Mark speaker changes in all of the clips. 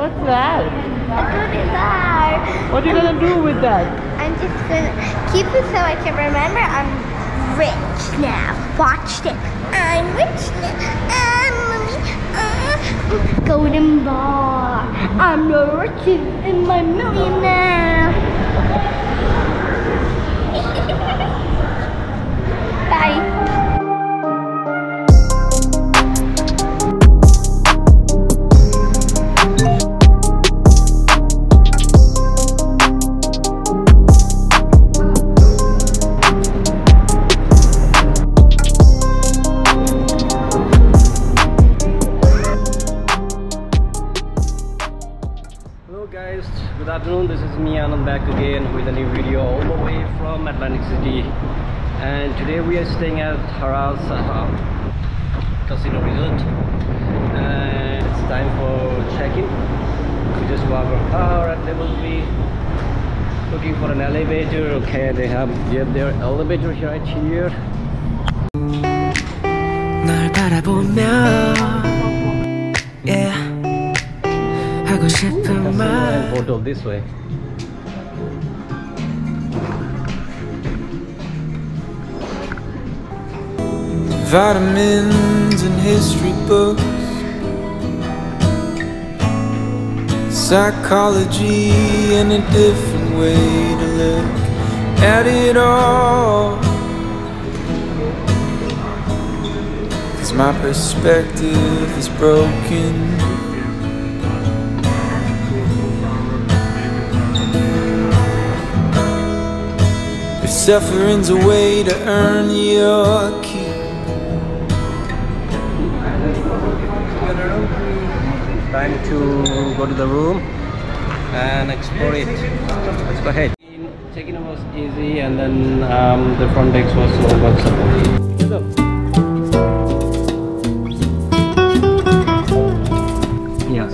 Speaker 1: What's that?
Speaker 2: A goodie bar.
Speaker 1: What are you gonna do with that?
Speaker 2: I'm just gonna keep it so I can remember I'm rich now. Watch it. I'm rich now. Golden bar. I'm the richest in my million now. Bye.
Speaker 1: Good afternoon, this is me and I'm back again with a new video all the way from Atlantic City, and today we are staying at Harrah's Casino Resort, and it's time for check-in. We just walk our car at level 3 looking for an elevator. Okay, they have their elevator right here.
Speaker 3: 널 바라보며 yeah. 하고 싶은 말
Speaker 1: Portal this way.
Speaker 3: Vitamins and history books, psychology and a different way to look at it all. 'Cause my perspective is broken. If suffering's a way to earn your keep,
Speaker 1: Time to go to the room and explore it. Let's go ahead. Check-in was easy, and then the front desk was so much support. Yes.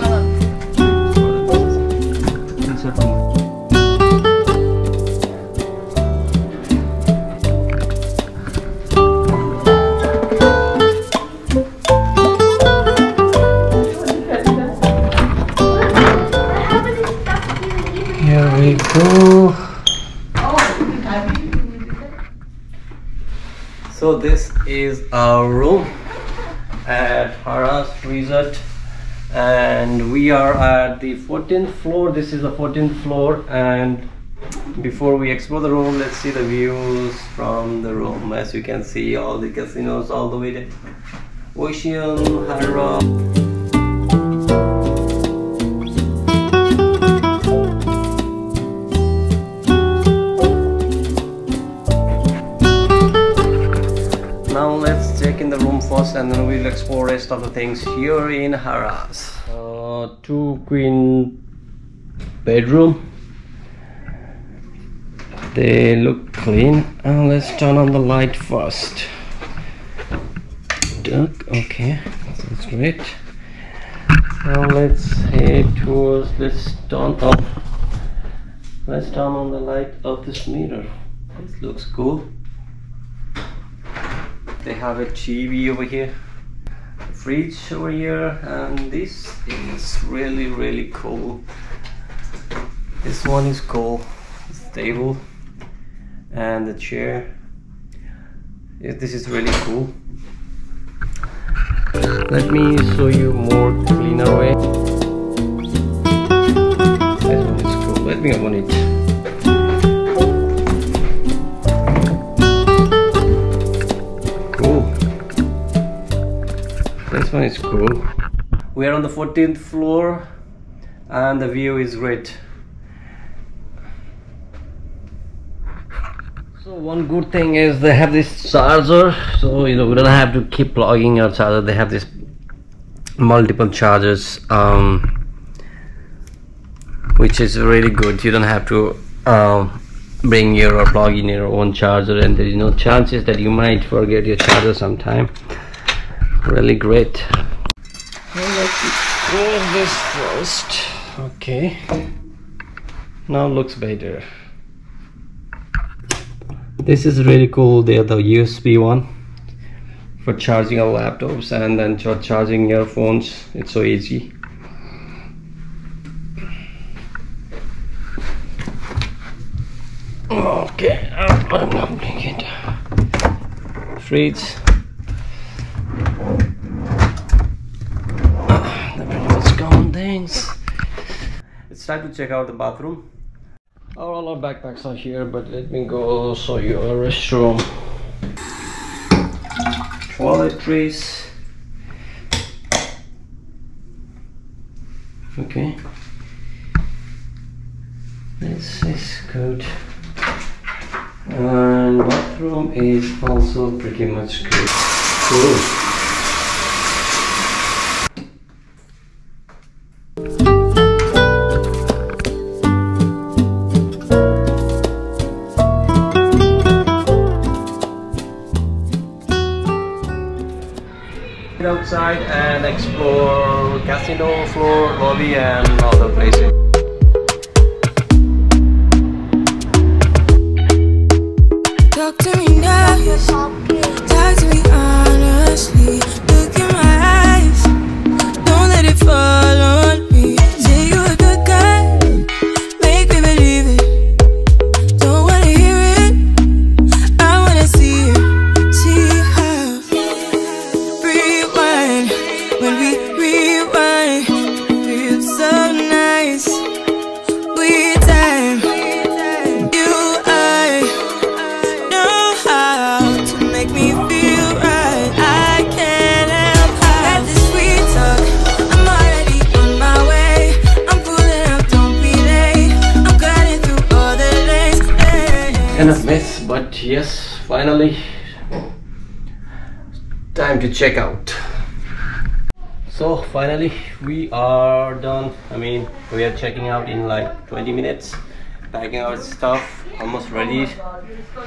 Speaker 1: Here we go. So this is our room at Harrah's Resort, and we are at the 14th floor. This is the 14th floor, and before we explore the room, let's see the views from the room. As you can see, all the casinos all the way to Ocean, Harrah. Now let's check in the room first, and then we'll explore rest of the things here in Harrah's. 2 queen bedroom. They look clean. And let's turn on the light first. Okay, that's great. Now let's head towards let's turn on the light of this mirror. This looks cool. They have a TV over here, a fridge over here, and this is really cool. This one is cool. This table and the chair. This is really cool. Let me show you more cleaner way. This one is cool. Let me open it. This one is cool. We are on the 14th floor and the view is great. So one good thing is they have this charger, so we don't have to keep plugging our charger. They have this multiple chargers, which is really good. You don't have to bring your or plug in your own charger, and there is no chances that you might forget your charger sometime. Really great. Let's close this first. Okay, now looks better. This is really cool. They are the USB one for charging our laptops and then charging your phones. It's so easy. Okay, I'm not making it. Fridge. The pretty much common things. It's time to check out the bathroom. All our backpacks are here, but let me go show you a restroom. Toiletries. Okay. This is good. And bathroom is also pretty much good. Cool. Outside and explore casino floor, lobby and other places.
Speaker 3: Talk to me nice, talk to me honestly. Look in my eyes, don't let it fall on me. Say you a good guy, make me believe it. Don't wanna hear it, I wanna see it. See how rewind, when we rewind, feels so nice. We time, you I know how to make me feel right. I can't help had this sweet talk. I'm already on my way. I'm pulling up, don't be late. I'm cutting through all the lanes.
Speaker 1: Enough mess, but yes, finally time to check out. So finally we are done. I mean, we are checking out in like 20 minutes, packing our stuff, almost ready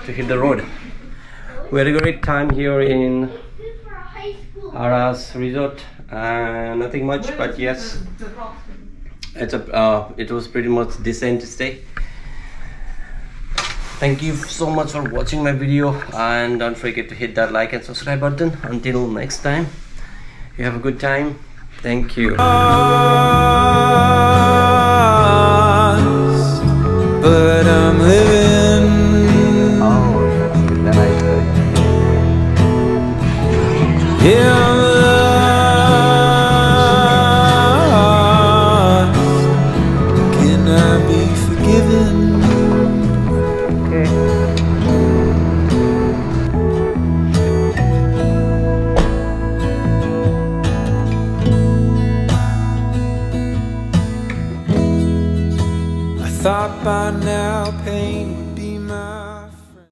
Speaker 1: to hit the road. We had a great time here in Harrahs resort, and nothing much, but yes, it was pretty much decent to stay. Thank you so much for watching my video, and don't forget to hit that like and subscribe button. Until next time, you have a good time. Thank you.
Speaker 3: But I'm living.
Speaker 1: Oh, then I should.
Speaker 3: Yeah, I'm lost. Can I be forgiven? Thought by now pain